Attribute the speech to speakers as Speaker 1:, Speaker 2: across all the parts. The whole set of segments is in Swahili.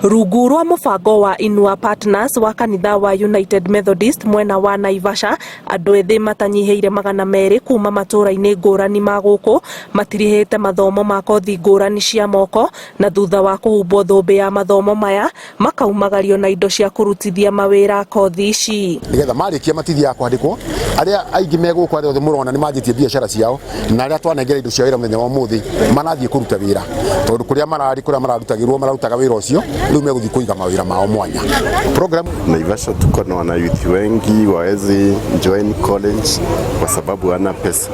Speaker 1: Rungu rwa mũbango wa Inua Partners wa kanitha wa United Methodist mwena wa Naivasha, andũ ethĩ matanyiheire 200 kuma matũra-inĩ ngũrani ma gũkũ matirihĩte mathomo ma kothi ngũrani cia moko, na thutha wa kũhumbwo thũmbĩ ya mathomo maya makaumagario na indo cia kũrutithia mawĩra kothi ici.
Speaker 2: Nigetha marĩkia matithia kwandĩkwo, arĩa aingĩ megũkũ arĩa othe mũrona nĩ manjĩtie biacara ciao, na arĩa twanengera indo cia wĩra mũthenya wa ũmũthĩ manathiĩ kũruta wĩra, tondũ kũrĩa mararutagĩrwo mararutaga wĩra ũcio rĩu megũthiĩ kũiga mawĩra mao mwanya. Program
Speaker 3: Naivasha tuko na wanayuthi wengi waweze join college kwa sababu wana pesa.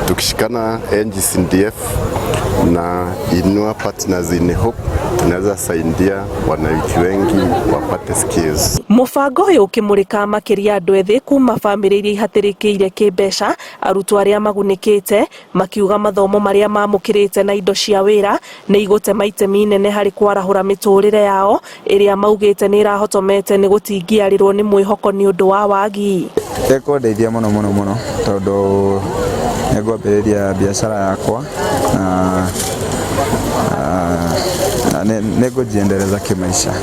Speaker 3: Tukishikana NGCDF na Inua Partners in Hope tunaweza saidia wanayuthi wengi wapate skills.
Speaker 1: Mũbango ũyũ ũkĩmũrĩka makĩria andũ ethĩ kuma bamĩrĩ iria ihatĩrĩkĩire kĩmbeca, arutwo arĩa magunĩkĩte makiuga mathomo marĩa mamũkĩrĩte na indo cia wĩra nĩ igũtema itemi inene harĩ kwarahũra mĩtũrĩre yao ĩrĩa maugĩte nĩ irahotomete nĩ gũtingiarĩrwo nĩ mwĩhoko nĩ ũndũ wa wagi.
Speaker 4: Ndeithia mũno tondũ nĩngwambĩrĩria biacara yakwa na nĩngũjiendeleza kimaisha.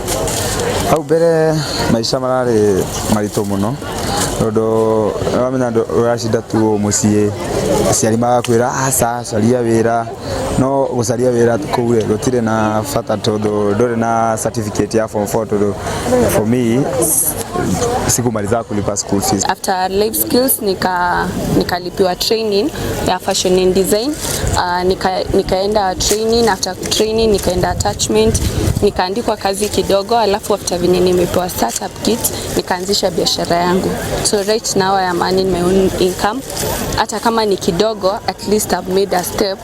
Speaker 4: Hau mbere maisha mararĩ maritũ mũno tondũ wamenya ũracinda tu mũciĩ, aciari magakwĩra caria wĩra, no gũcaria wĩra kũu gũtirĩ na bata tondũ ndũrĩ na certificate ya form 4 tondũ for me sikumaliza kulipa school fees.
Speaker 5: After life skills nikalipiwa training ya fashion and design, nikaenda training, after training nikaenda attachment, nikaandikwa kazi kidogo, alafu after venye nimepewa startup kit nikaanzisha biashara yangu. So right now I am earning my own income. Hata kama ni kidogo, at least I've made a step.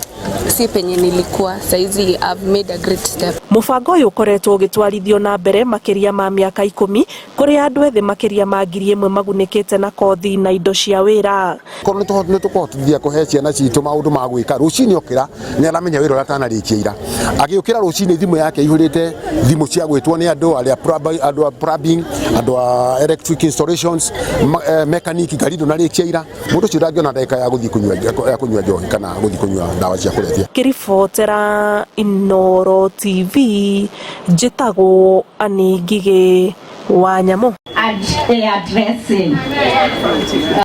Speaker 5: Si penye nilikuwa, saizi I've made a great step.
Speaker 1: Mũbango ũyũ ũkoretwo ũgĩtwarithio na mbere makĩria ma mĩaka 10 kũrĩ andũ ethĩ makĩria ma 1,000 magunĩkĩte na kothi na indo cia wĩra.
Speaker 2: Korwo nĩ tũkũhotithia kũhe ciana citũ maũndũ ma gwĩka, rũcinĩ okĩra nĩ aramenya wĩra ũrĩa atanarĩkia ira. Agĩũkĩra rũcinĩ thimũ yake ihũrĩte thimũ cia gwĩtwo nĩ andũ a plumbing, andũ a electric installations, mechanic, ngari ndũnarĩkia ira. Mũndũ ũcio ndangĩona ndagĩka ya gũthiĩ kũnyua njohi kana gũthiĩ kũnyua ndawa cia kũrebia.
Speaker 1: Kĩribotera Inooro TV, njĩtagwo Anĩ Ngigĩ wa Nyamũ.